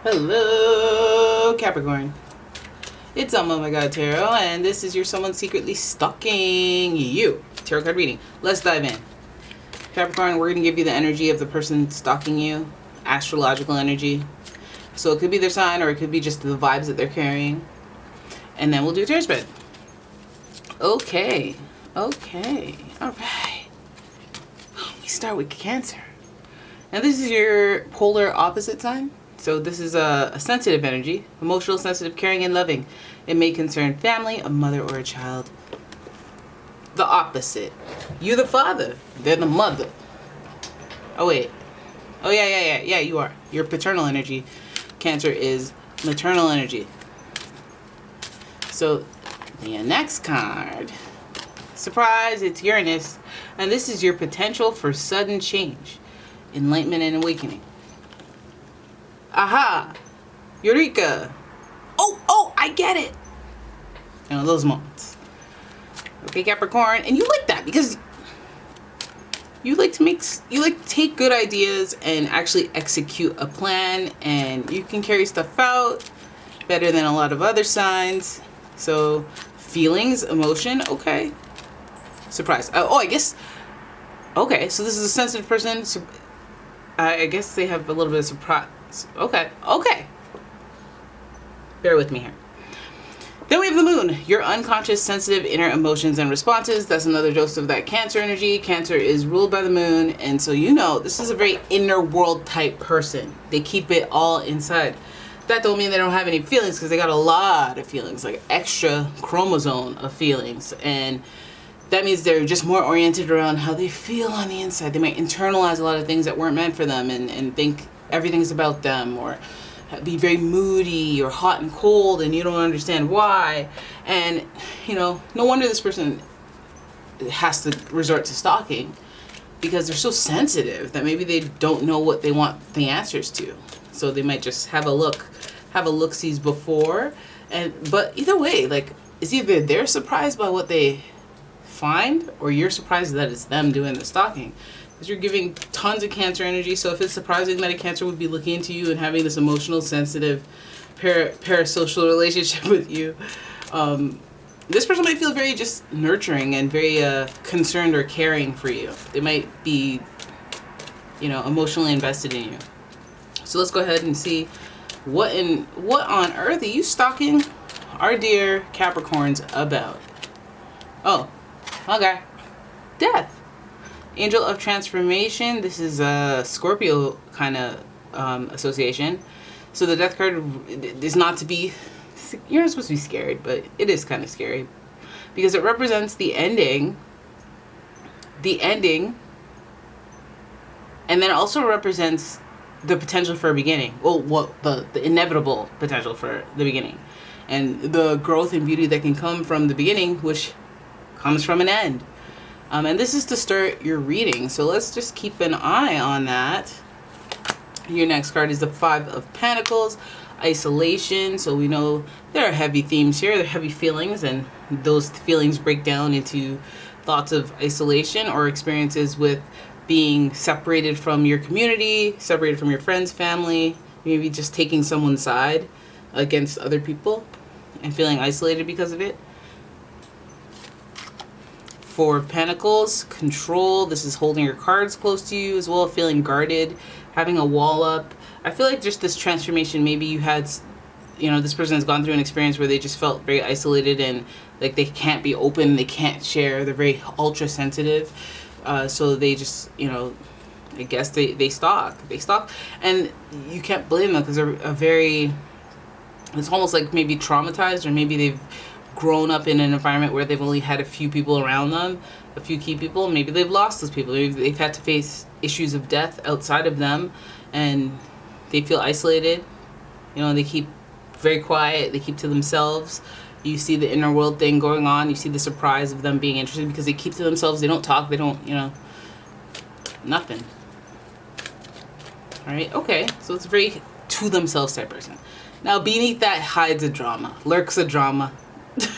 Hello, Capricorn. It's umomgtarot, and this is your someone secretly stalking you tarot card reading. Let's dive in. Capricorn, we're going to give you the energy of the person stalking you, astrological energy. So it could be their sign, or it could be just the vibes that they're carrying. And then we'll do a tarot spread. Okay. All right. We start with Cancer. Now this is your polar opposite sign. So this is a sensitive energy, emotional, sensitive, caring, and loving. It may concern family, a mother, or a child. The opposite. You're the father. They're the mother. Oh, wait. Oh, yeah, you are. Your paternal energy. Cancer is maternal energy. So the next card. Surprise, it's Uranus. And this is your potential for sudden change, enlightenment, and awakening. Aha! Eureka! Oh, I get it! You know, those moments. Okay, Capricorn. And you like that because you like to take good ideas and actually execute a plan, and you can carry stuff out better than a lot of other signs. So, feelings, emotion, okay. Surprise. I guess. Okay, so this is a sensitive person. I guess they have a little bit of surprise. Okay. Bear with me here. Then we have the moon, your unconscious, sensitive inner emotions and responses. That's another dose of that Cancer energy. Cancer is ruled by the moon, and so this is a very inner world type person. They keep it all inside. That don't mean they don't have any feelings, because they got a lot of feelings, like extra chromosome of feelings, and that means they're just more oriented around how they feel on the inside. They might internalize a lot of things that weren't meant for them and think everything's about them, or be very moody or hot and cold, and you don't understand why. And no wonder this person has to resort to stalking, because they're so sensitive that maybe they don't know what they want the answers to. So they might just have a look-sees before, but either way, like, it's either they're surprised by what they find, or you're surprised that it's them doing the stalking. Because you're giving tons of Cancer energy. So if it's surprising that a Cancer would be looking into you and having this emotional, sensitive, parasocial relationship with you, this person might feel very just nurturing and very concerned or caring for you. They might be, emotionally invested in you. So let's go ahead and see what on earth are you stalking our dear Capricorns about. Oh, okay. Death. Angel of Transformation. This is a Scorpio kind of association. So the Death card is not to be, you're not supposed to be scared, but it is kind of scary, because it represents the ending, and then it also represents the potential for a beginning. Well, the inevitable potential for the beginning, and the growth and beauty that can come from the beginning, which comes from an end. And this is to start your reading, so let's just keep an eye on that. Your next card is the Five of Pentacles, isolation. So we know there are heavy themes here, there are heavy feelings, and those feelings break down into thoughts of isolation or experiences with being separated from your community, separated from your friends, family, maybe just taking someone's side against other people and feeling isolated because of it. Four of Pentacles, control. This is holding your cards close to you as well, feeling guarded, having a wall up. I feel like just this transformation, maybe you had, this person has gone through an experience where they just felt very isolated and like they can't be open, they can't share, they're very ultra sensitive. So they just, I guess they stalk. And you can't blame them, because they're it's almost like maybe traumatized, or maybe they've grown up in an environment where they've only had a few people around them, a few key people. Maybe they've lost those people. Maybe they've had to face issues of death outside of them, and they feel isolated. They keep very quiet. They keep to themselves. You see the inner world thing going on. You see the surprise of them being interested, because they keep to themselves. They don't talk. They don't, nothing. All right. Okay. So it's a very to themselves type person. Now beneath that hides a drama, lurks a drama.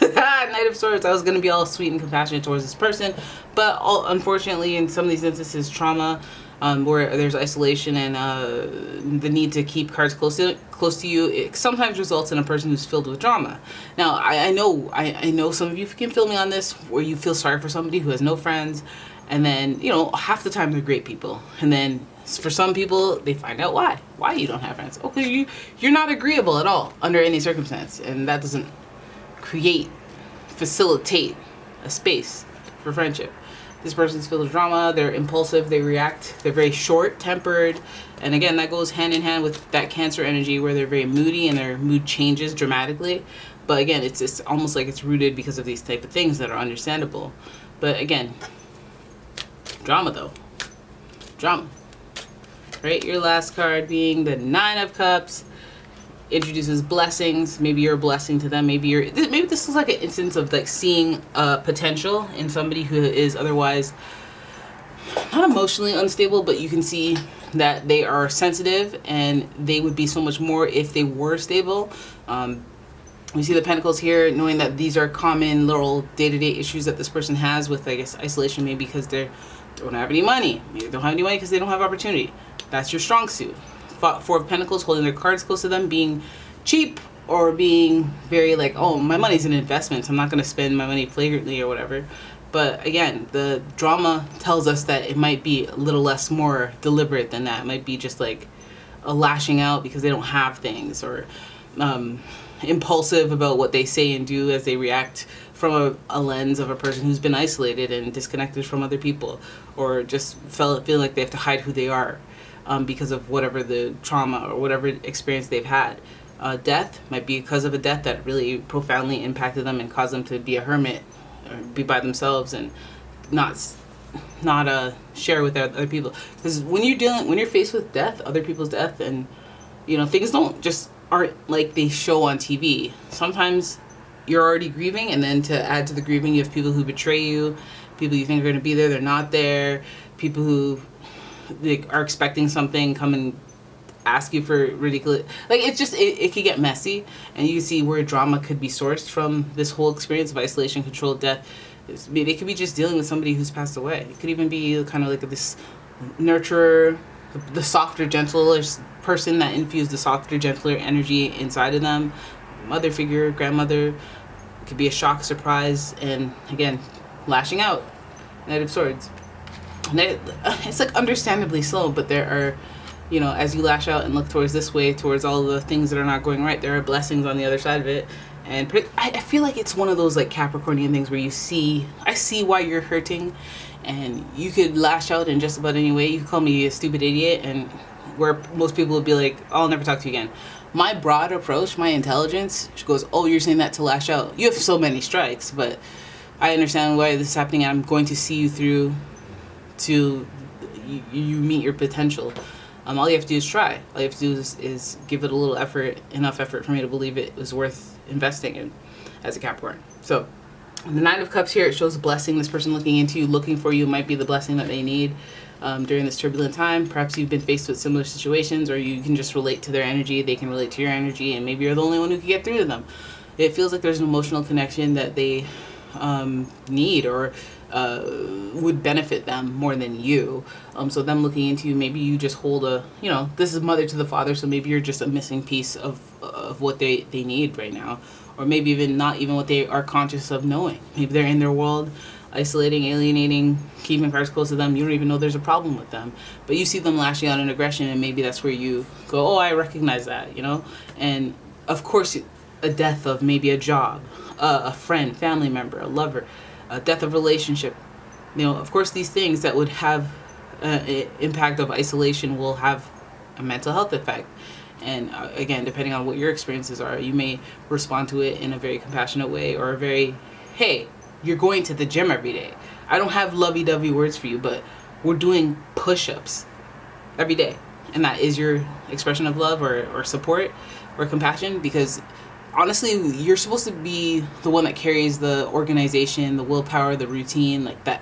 Knight of Swords. I was going to be all sweet and compassionate towards this person, but unfortunately in some of these instances trauma where there's isolation and the need to keep cards close to you, it sometimes results in a person who's filled with drama. Now, I know some of you can feel me on this, where you feel sorry for somebody who has no friends, and then, you know, half the time they're great people, and then for some people, they find out why you don't have friends. Okay, you're not agreeable at all under any circumstance, and that doesn't facilitate a space for friendship. This person's filled with drama, they're impulsive, they react, they're very short-tempered, and again, that goes hand in hand with that Cancer energy, where they're very moody and their mood changes dramatically. But again, it's almost like it's rooted because of these type of things that are understandable. But again, drama though. Drama. Right? Your last card being the Nine of Cups introduces blessings. Maybe you're a blessing to them. Maybe this is like an instance of like seeing potential in somebody who is otherwise not emotionally unstable, but you can see that they are sensitive and they would be so much more if they were stable. We see the Pentacles here, knowing that these are common little day-to-day issues that this person has with, I guess, isolation, maybe because they don't have any money. Maybe they don't have any money because they don't have opportunity. That's your strong suit. Four of Pentacles, holding their cards close to them, being cheap or being very like, oh, my money's an investment, so I'm not going to spend my money flagrantly or whatever. But again, the drama tells us that it might be a little less more deliberate than that. It might be just like a lashing out because they don't have things, or impulsive about what they say and do as they react from a lens of a person who's been isolated and disconnected from other people, or just feel like they have to hide who they are because of whatever the trauma or whatever experience they've had. Death might be because of a death that really profoundly impacted them and caused them to be a hermit, or be by themselves and not share with other people. Because when you're faced with death, other people's death, and you know, things aren't like they show on TV. Sometimes you're already grieving, and then to add to the grieving, you have people who betray you, people you think are going to be there, they're not there, people who are expecting something, come and ask you for ridiculous, like, it's just, it could get messy, and you see where drama could be sourced from this whole experience of isolation, control, death. They could be just dealing with somebody who's passed away. It could even be kind of like this nurturer, the softer, gentler person that infused the softer, gentler energy inside of them. Mother figure, grandmother. It could be a shock, surprise, and again, lashing out. Knight of Swords. It's like understandably slow, but there are, you know, as you lash out and look towards this way, towards all the things that are not going right, there are blessings on the other side of it. And I feel like it's one of those like Capricornian things where I see why you're hurting, and you could lash out in just about any way. You could call me a stupid idiot, and where most people would be like, I'll never talk to you again. My broad approach, my intelligence, she goes, oh, you're saying that to lash out. You have so many strikes, but I understand why this is happening, and I'm going to see you through to you meet your potential. All you have to do is try. All you have to do is give it a little effort, enough effort for me to believe it was worth investing in as a Capricorn. So the Nine of Cups here, it shows a blessing. This person looking into you, looking for you, might be the blessing that they need during this turbulent time. Perhaps you've been faced with similar situations, or you can just relate to their energy, they can relate to your energy, and maybe you're the only one who can get through to them. It feels like there's an emotional connection that they need, or would benefit them more than you. So them looking into you, maybe you just hold this is mother to the father, so maybe you're just a missing piece of what they need right now. Or maybe even not even what they are conscious of knowing. Maybe they're in their world, isolating, alienating, keeping cards close to them. You don't even know there's a problem with them. But you see them lashing out in aggression, and maybe that's where you go, oh, I recognize that, you know? And of course, a death of maybe a job, a friend, family member, a lover, a death of relationship. You know, of course, these things that would have impact of isolation will have a mental health effect. And again, depending on what your experiences are, you may respond to it in a very compassionate way, or a very, hey, you're going to the gym every day. I don't have lovey-dovey words for you, but we're doing push-ups every day. And that is your expression of love or support or compassion, because honestly, you're supposed to be the one that carries the organization, the willpower, the routine, like that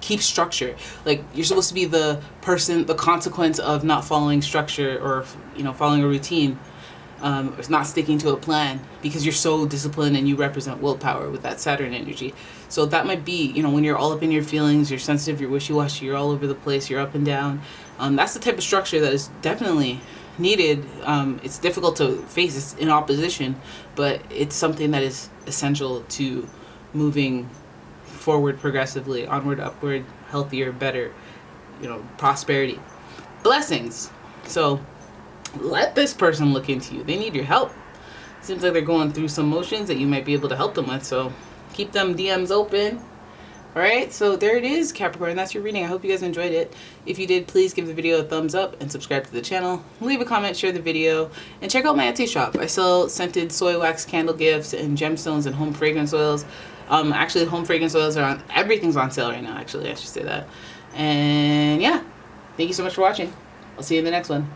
keeps structure. Like, you're supposed to be the person, the consequence of not following structure, or, you know, following a routine. It's not sticking to a plan because you're so disciplined and you represent willpower with that Saturn energy. So that might be, you know, when you're all up in your feelings, you're sensitive, you're wishy-washy, you're all over the place, you're up and down. That's the type of structure that is definitely needed. It's difficult to face, it's in opposition, but it's something that is essential to moving forward progressively, onward, upward, healthier, better, you know, prosperity, blessings. So let this person look into you. They need your help. Seems like they're going through some motions that you might be able to help them with. So keep them DMs open. All right, so there it is, Capricorn. That's your reading. I hope you guys enjoyed it. If you did, please give the video a thumbs up and subscribe to the channel. Leave a comment, share the video, and check out my Etsy shop. I sell scented soy wax candle gifts and gemstones and home fragrance oils. Actually, home fragrance oils are on, everything's on sale right now, actually. I should say that. And yeah, thank you so much for watching. I'll see you in the next one.